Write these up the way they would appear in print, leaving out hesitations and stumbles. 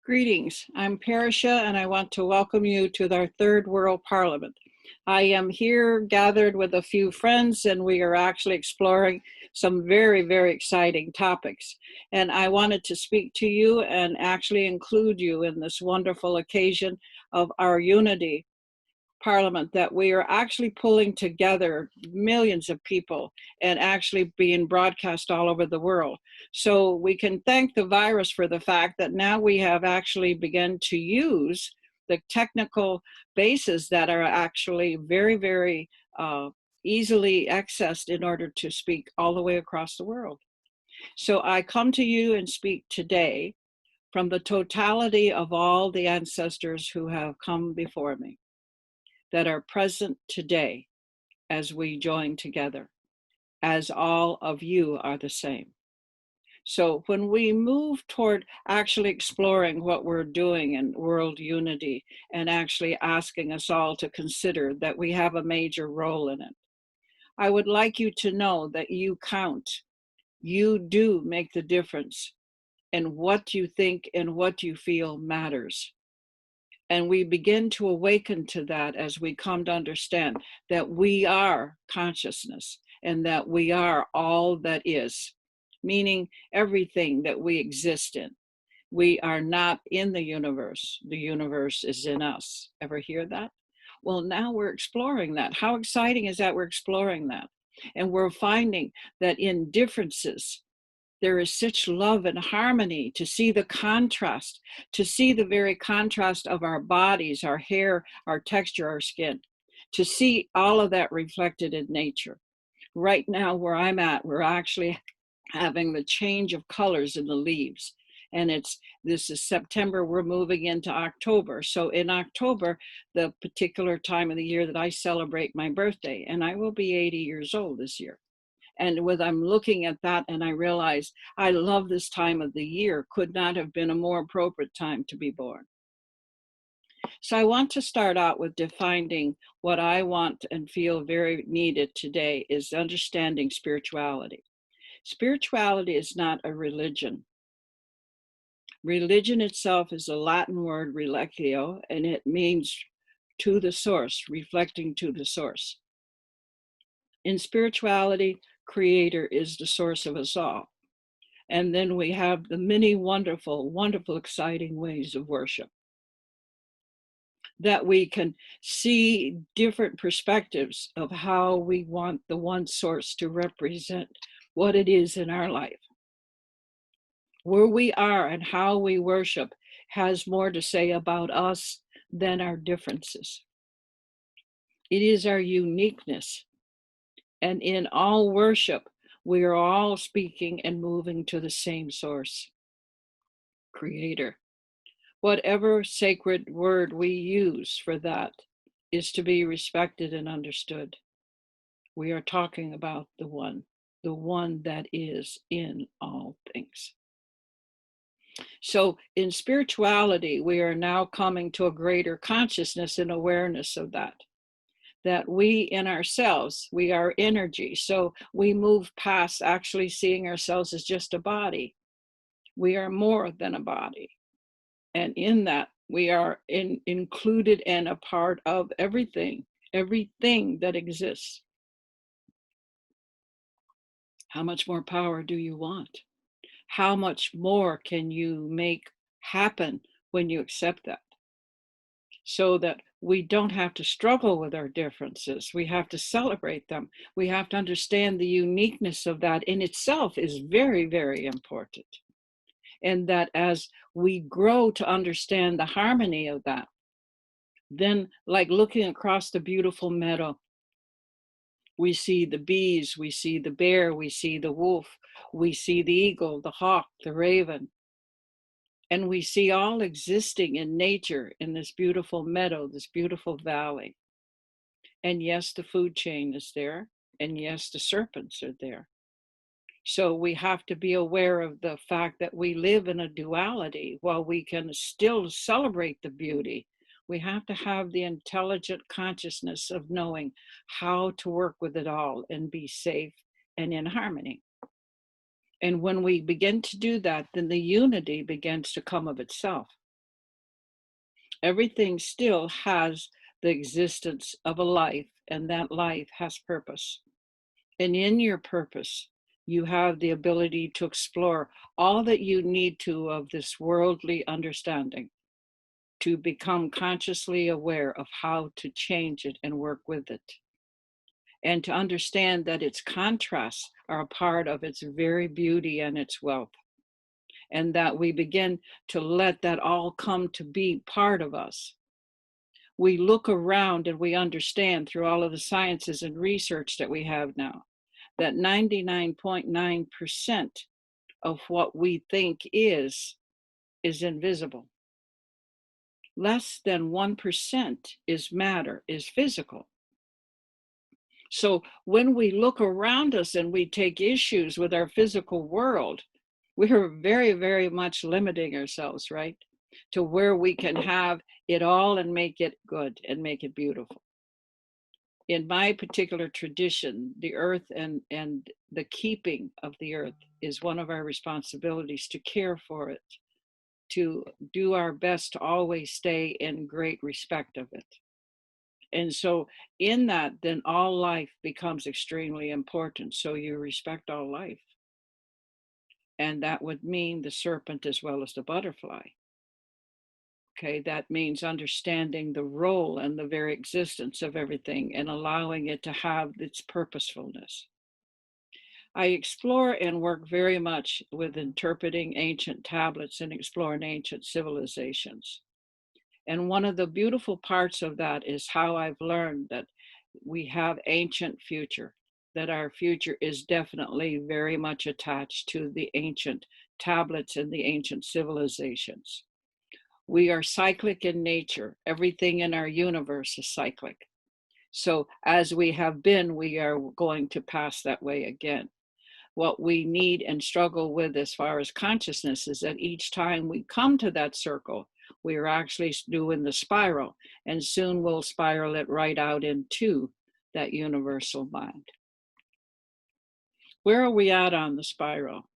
Greetings, I'm Parisha and I want to welcome you to our Third World Parliament. I am here gathered with a few friends and we are actually exploring some very exciting topics. And I wanted to speak to you and actually include you in this wonderful occasion of our unity parliament, that we are actually pulling together millions of people and actually being broadcast all over the world. So we can thank the virus for the fact that now we have actually begun to use the technical bases that are actually very easily accessed in order to speak all the way across the world. So I come to you and speak today from the totality of all the ancestors who have come before me, that are present today as we join together, as all of you are the same. So when we move toward actually exploring what we're doing in world unity and actually asking us all to consider that we have a major role in it, I would like you to know that you count. You do make the difference, and what you think and what you feel matters. And we begin to awaken to that as we come to understand that we are consciousness and that we are all that is, meaning everything that we exist in. We are not in the universe is in us. Ever hear that? Well, now we're exploring that. How exciting is that we're exploring that? And we're finding that in differences, there is such love and harmony, to see the contrast, to see the very contrast of our bodies, our hair, our texture, our skin, to see all of that reflected in nature. Right now, where I'm at, we're actually having the change of colors in the leaves. And this is September, we're moving into October. So in October, the particular time of the year that I celebrate my birthday, and I will be 80 years old this year. And when I'm looking at that and I realize I love this time of the year, could not have been a more appropriate time to be born. So I want to start out with defining what I want and feel very needed today is understanding spirituality. Spirituality is not a religion. Religion itself is a Latin word, relectio, and it means to the source, reflecting to the source. In spirituality, Creator is the source of us all. And then we have the many wonderful, exciting ways of worship, that we can see different perspectives of how we want the one source to represent what it is in our life. Where we are and how we worship has more to say about us than our differences. It is our uniqueness. And in all worship, we are all speaking and moving to the same source, Creator. Whatever sacred word we use for that is to be respected and understood. We are talking about the one that is in all things. So in spirituality, we are now coming to a greater consciousness and awareness of that we in ourselves, we are energy. So we move past actually seeing ourselves as just a body. We are more than a body. And in that, we are included and a part of everything that exists. How much more power do you want? How much more can you make happen when you accept that? So that we don't have to struggle with our differences. We have to celebrate them. We have to understand the uniqueness of that in itself is very important. And that as we grow to understand the harmony of that, then like looking across the beautiful meadow, we see the bees, we see the bear, we see the wolf, we see the eagle, the hawk, the raven. And we see all existing in nature in this beautiful meadow, this beautiful valley. And yes, the food chain is there. And yes, the serpents are there. So we have to be aware of the fact that we live in a duality. While we can still celebrate the beauty, we have to have the intelligent consciousness of knowing how to work with it all and be safe and in harmony. And when we begin to do that, then the unity begins to come of itself. Everything still has the existence of a life, and that life has purpose. And in your purpose, you have the ability to explore all that you need to of this worldly understanding, to become consciously aware of how to change it and work with it, and to understand that its contrasts are a part of its very beauty and its wealth, and that we begin to let that all come to be part of us. We look around and we understand through all of the sciences and research that we have now that 99.9% of what we think is invisible. Less than 1% is matter, is physical. So when we look around us and we take issues with our physical world, we are very, very much limiting ourselves, right? To where we can have it all and make it good and make it beautiful. In my particular tradition, the earth and the keeping of the earth is one of our responsibilities, to care for it, to do our best to always stay in great respect of it. And so in that, then all life becomes extremely important. So you respect all life. And that would mean the serpent as well as the butterfly. Okay, that means understanding the role and the very existence of everything and allowing it to have its purposefulness. I explore and work very much with interpreting ancient tablets and exploring ancient civilizations. And one of the beautiful parts of that is how I've learned that we have ancient future, that our future is definitely very much attached to the ancient tablets and the ancient civilizations. We are cyclic in nature. Everything in our universe is cyclic. So as we have been, we are going to pass that way again. What we need and struggle with as far as consciousness is that each time we come to that circle, we are actually doing the spiral, and soon we'll spiral it right out into that universal mind. Where are we at on the spiral?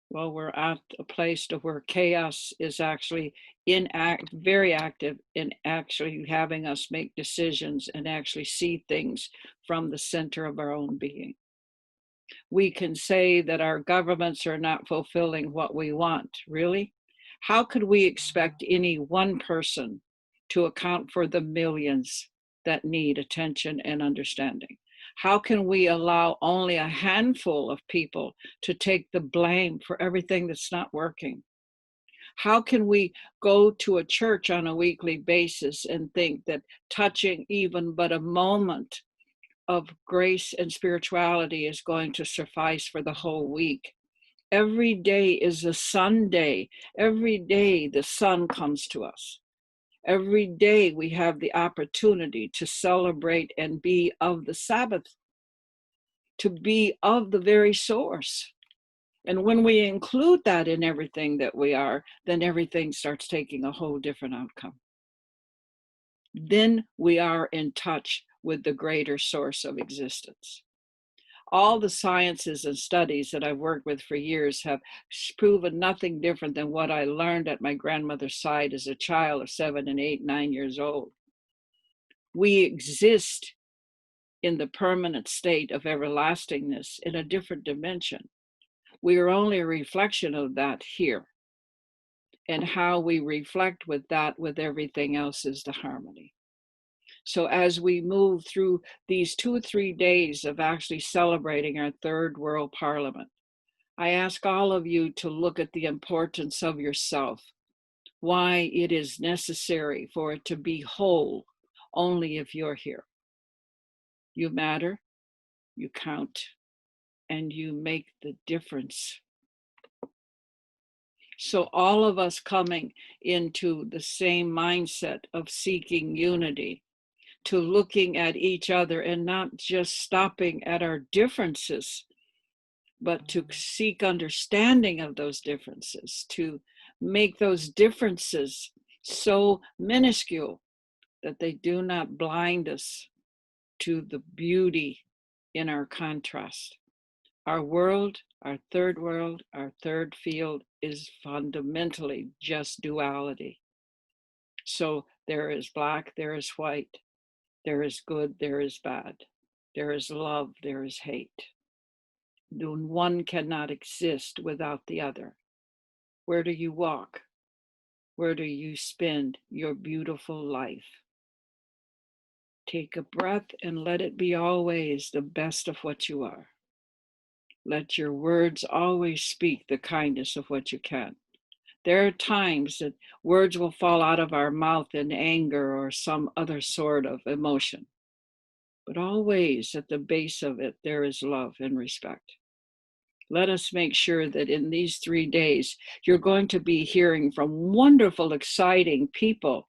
Well, we're at a place to where chaos is actually very active in actually having us make decisions and actually see things from the center of our own being. We can say that our governments are not fulfilling what we want. Really? How could we expect any one person to account for the millions that need attention and understanding? How can we allow only a handful of people to take the blame for everything that's not working? How can we go to a church on a weekly basis and think that touching even but a moment of grace and spirituality is going to suffice for the whole week? Every day is a Sunday. Every day the sun comes to us. Every day we have the opportunity to celebrate and be of the Sabbath, to be of the very source. And when we include that in everything that we are, then everything starts taking a whole different outcome. Then we are in touch with the greater source of existence. All the sciences and studies that I've worked with for years have proven nothing different than what I learned at my grandmother's side as a child of 7 and 8, 9 years old. We exist in the permanent state of everlastingness in a different dimension. We are only a reflection of that here. And how we reflect with that with everything else is the harmony. So as we move through these 2 or 3 days of actually celebrating our Third World Parliament, I ask all of you to look at the importance of yourself, why it is necessary for it to be whole only if you're here. You matter, you count, and you make the difference. So all of us coming into the same mindset of seeking unity, to looking at each other and not just stopping at our differences, but to seek understanding of those differences, to make those differences so minuscule that they do not blind us to the beauty in our contrast. Our world, our third world, our third field is fundamentally just duality. So there is black, there is white, there is good, there is bad, there is love, there is hate. One cannot exist without the other. Where do you walk? Where do you spend your beautiful life? Take a breath and let it be always the best of what you are. Let your words always speak the kindness of what you can. There are times that words will fall out of our mouth in anger or some other sort of emotion. But always at the base of it, there is love and respect. Let us make sure that in these 3 days, you're going to be hearing from wonderful, exciting people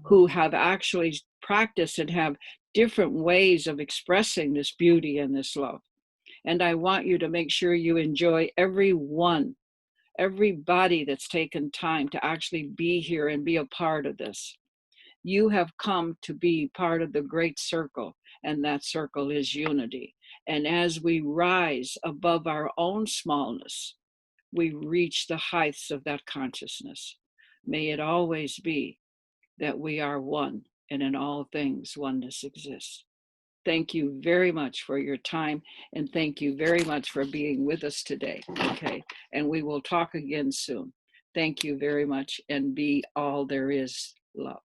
who have actually practiced and have different ways of expressing this beauty and this love. And I want you to make sure you enjoy everybody that's taken time to actually be here and be a part of this. You have come to be part of the great circle, and that circle is unity. And as we rise above our own smallness, we reach the heights of that consciousness. May it always be that we are one, and in all things, oneness exists. Thank you very much for your time, and thank you very much for being with us today. Okay, and we will talk again soon. Thank you very much, and be all there is love.